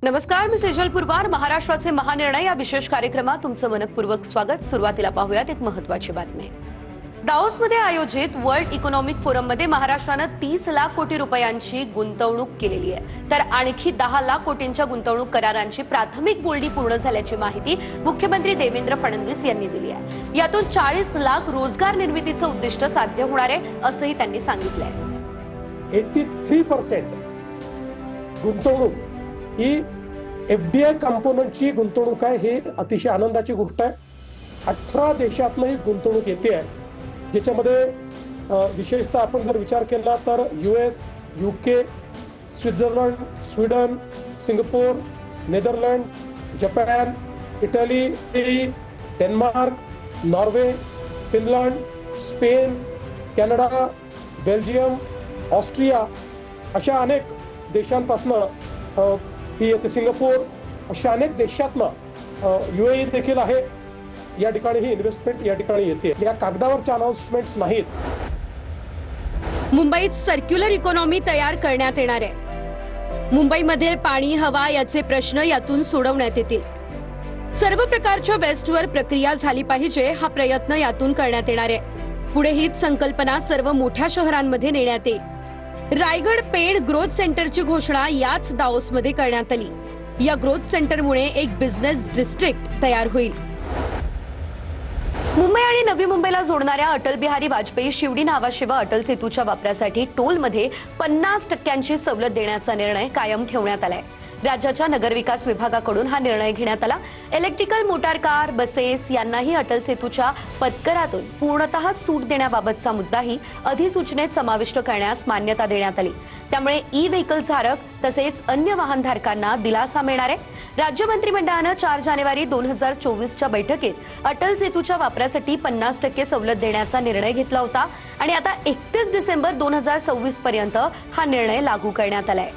नमस्कार, मी सेजल पुरवार. महाराष्ट्राचे महानिर्णय या विशेष कार्यक्रमात तुमचं मनपूर्वक स्वागत. सुरुवातीला पाहूयात एक महत्त्वाची बातमी. दाओसमध्ये आयोजित वर्ल्ड इकॉनॉमिक फोरममध्ये महाराष्ट्रानं 30 लाख कोटी रुपयांची गुंतवणूक केलेली आहे. तर आणखी 10 लाख कोटींच्या गुंतवणूक करारांची प्राथमिक बोलणी पूर्ण झाल्याची माहिती मुख्यमंत्री देवेंद्र फडणवीस यांनी दिली आहे. यातून 40 लाख रोजगार निर्मितीचं उद्दिष्ट साध्य होणार आहे असंही त्यांनी सांगितलंय. 83% गुंतवणूक ही एफडीआय कंपोनंटची गुंतवणूक आहे. ही अतिशय आनंदाची गोष्ट आहे. 18 देशातनं ही गुंतवणूक येते आहे, ज्याच्यामध्ये विशेषतः आपण जर विचार केला तर US, UK, Switzerland, Sweden, Singapore, Netherland, Japan, Italy, Denmark, Norway, Finland, Spain, Canada, Belgium, Austria अशा अनेक देशांपासून ही येते. सिंगापूर अशा अनेक देशातनं UAE देखील आहे. या ठिकाणी ही इन्व्हेस्टमेंट या ठिकाणी येते. या कागदावरच्या अनाउन्समेंट्स नाहीत. मुंबईत सर्क्युलर इकॉनॉमी तयार करण्यात येणार आहे. मुंबईमध्ये पाणी, हवा याचे प्रश्न यातून सोडवण्यात येतील. सर्व प्रकारच्या वेस्टवर प्रक्रिया झाली पाहिजे हा प्रयत्न यातून करण्यात येणार आहे. पुढे हीच संकल्पना सर्व मोठ्या शहरांमध्ये नेण्यात येईल. रायगड पेण ग्रोथ सेंटरची घोषणा याच दाओसमध्ये करण्यात आली. या ग्रोथ सेंटरमुळे एक बिझनेस डिस्ट्रिक्ट तयार होईल. मुंबई आणि नवी मुंबईला जोडणाऱ्या अटल बिहारी वाजपेयी शिवडी नावाशिवा अटल सेतूच्या वापरासाठी टोलमध्ये 50% सवलत देण्याचा निर्णय कायम ठेवण्यात आलाय. राज्याच्या नगरविकास विभागाकडून हा निर्णय घेण्यात आला. इलेक्ट्रिकल मोटार कार, बसेस यांनाही अटल सेतूच्या पदकरातून पूर्णतः सूट देण्याबाबतचा मुद्दाही अधिसूचनेत समाविष्ट करण्यास मान्यता देण्यात आली. त्यामुळे ई व्हेकल धारक तसेच अन्य वाहनधारकांना दिलासा मिळणार आहे. राज्य मंत्रिमंडळानं 4 जानेवारी 2024च्या बैठकीत अटल सेतूच्या वापरासाठी 50% सवलत देण्याचा निर्णय घेतला होता आणि आता 31 डिसेंबर 2026 पर्यंत हा निर्णय लागू करण्यात आलाय.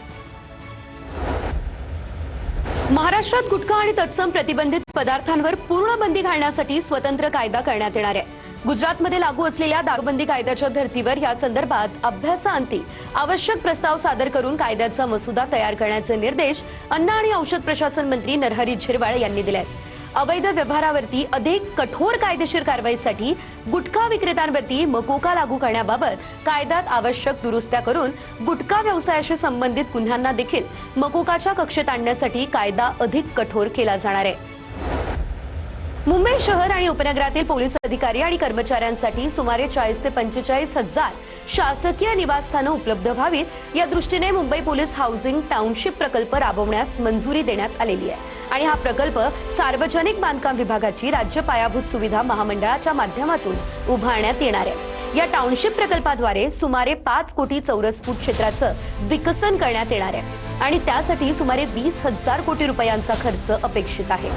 महाराष्ट्रात गुटखा आणि तत्सम प्रतिबंधित पदार्थांवर पूर्ण बंदी घालण्यासाठी स्वतंत्र कायदा करण्यात येणार आहे. गुजरातमध्ये लागू असलेल्या दारूबंदी कायद्याच्या धर्तीवर या संदर्भात अभ्यासाअंती आवश्यक प्रस्ताव सादर करून कायद्याचा मसुदा तयार करण्याचे निर्देश अन्न आणि औषध प्रशासन मंत्री नरहरी झिरवाळ यांनी दिले आहेत. अवैध व्यवहारावरती अधिक कठोर कायदेशीर कारवाईसाठी गुटखा विक्रेत्यांवरती मकोका लागू करण्याबाबत कायद्यात आवश्यक दुरुस्त्या करून गुटखा व्यवसायाशी संबंधित गुन्ह्यांना देखील मकोकाच्या कक्षेत आणण्यासाठी कायदा अधिक कठोर केला जाणार आहे. मुंबई शहर आणि उपनगरातील पोलीस अधिकारी आणि कर्मचाऱ्यांसाठी सुमारे 40 ते 45 हजार शासकीय निवासस्थानं उपलब्ध व्हावीत या दृष्टीने मुंबई पोलीस हाऊसिंग टाउनशिप प्रकल्प राबवण्यास मंजुरी देण्यात आलेली आहे आणि हा प्रकल्प सार्वजनिक बांधकाम विभागाची राज्य पायाभूत सुविधा महामंडळाच्या माध्यमातून उभारण्यात येणार आहे. या टाउनशिप प्रकल्पाद्वारे सुमारे 5 कोटी चौरस फूट क्षेत्राचं विकसन करण्यात येणार आहे आणि त्यासाठी सुमारे 20,000 कोटी रुपयांचा खर्च अपेक्षित आहे.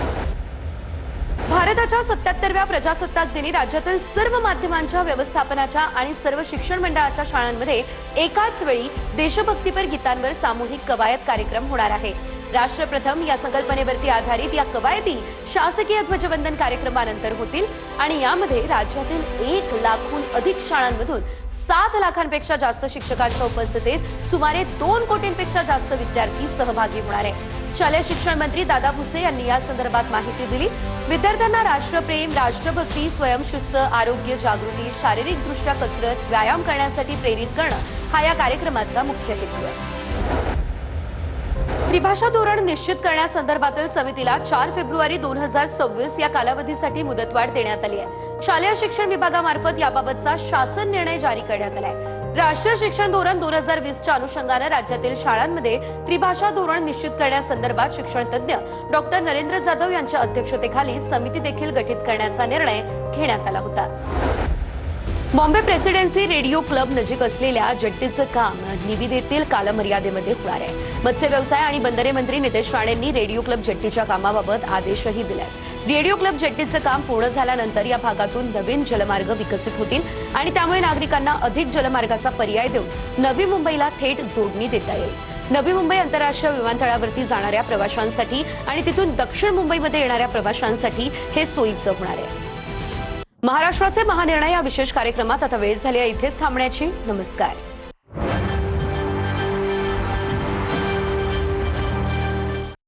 भारताच्या 77व्या प्रजासत्ताक दिनी राज्यातील सर्व माध्यमांच्या व्यवस्थापनाच्या आणि सर्व शिक्षण मंडळाच्या शाळांमध्ये एकाच वेळी देशभक्तीपर गीतांवर सामूहिक कवायत कार्यक्रम होणार आहे. राष्ट्रप्रथम या संकल्पनेवरती आधारित या कवायती शासकीय ध्वजवंदन कार्यक्रमानंतर होतील आणि यामध्ये राज्यातील 1 लाखाहून अधिक शाळांमधून 7 लाखांपेक्षा जास्त शिक्षकांच्या उपस्थितीत सुमारे 2 कोटींपेक्षा जास्त विद्यार्थी सहभागी होणार आहे. शालेय शिक्षण मंत्री दादा भुसे यांनी या संदर्भात माहिती दिली. विद्यार्थ्यांना राष्ट्रप्रेम, राष्ट्रभक्ती, स्वयंशिस्त, आरोग्य जागृती, शारीरिकदृष्ट्या कसरत, व्यायाम करण्यासाठी प्रेरित करणं हा या कार्यक्रमाचा मुख्य हेतू आहे. त्रिभाषा धोरण निश्चित करण्यासंदर्भातील समितीला 4 फेब्रुवारी 2026 या कालावधीसाठी मुदतवाढ देण्यात आली आहे. शालेय शिक्षण विभागामार्फत याबाबतचा शासन निर्णय जारी करण्यात आला आहे. राष्ट्रीय शिक्षण धोरण 2020च्या अनुषंगाने राज्यातील शाळांमध्ये त्रिभाषा धोरण निश्चित करण्यासंदर्भात शिक्षण तज्ज्ञ डॉक्टर नरेंद्र जाधव यांच्या अध्यक्षतेखाली समिती देखील गठीत करण्याचा निर्णय घेण्यात आला होता. बॉम्बे प्रेसिडेन्सी रेडिओ क्लब नजीक असलेल्या जेट्टीचं काम निविदेतील कालमर्यादेमध्ये होणार आहे. मत्स्य व्यवसाय आणि बंदरे मंत्री नितेश राणेंनी रेडिओ क्लब जेट्टीच्या कामाबाबत आदेशही दिले. रेडिओ क्लब जेट्टीचं काम पूर्ण झाल्यानंतर या भागातून नवीन जलमार्ग विकसित होतील आणि त्यामुळे नागरिकांना अधिक जलमार्गाचा पर्याय देऊन नवी मुंबईला थेट जोडणी देता येईल. नवी मुंबई आंतरराष्ट्रीय विमानतळावरती जाणाऱ्या प्रवाशांसाठी आणि तिथून दक्षिण मुंबईमध्ये येणाऱ्या प्रवाशांसाठी हे सोयीचं होणार आहे. महाराष्ट्राचे महानिर्णय या विशेष कार्यक्रमात आता वेळ झाली आहे इथेच थांबण्याची. नमस्कार.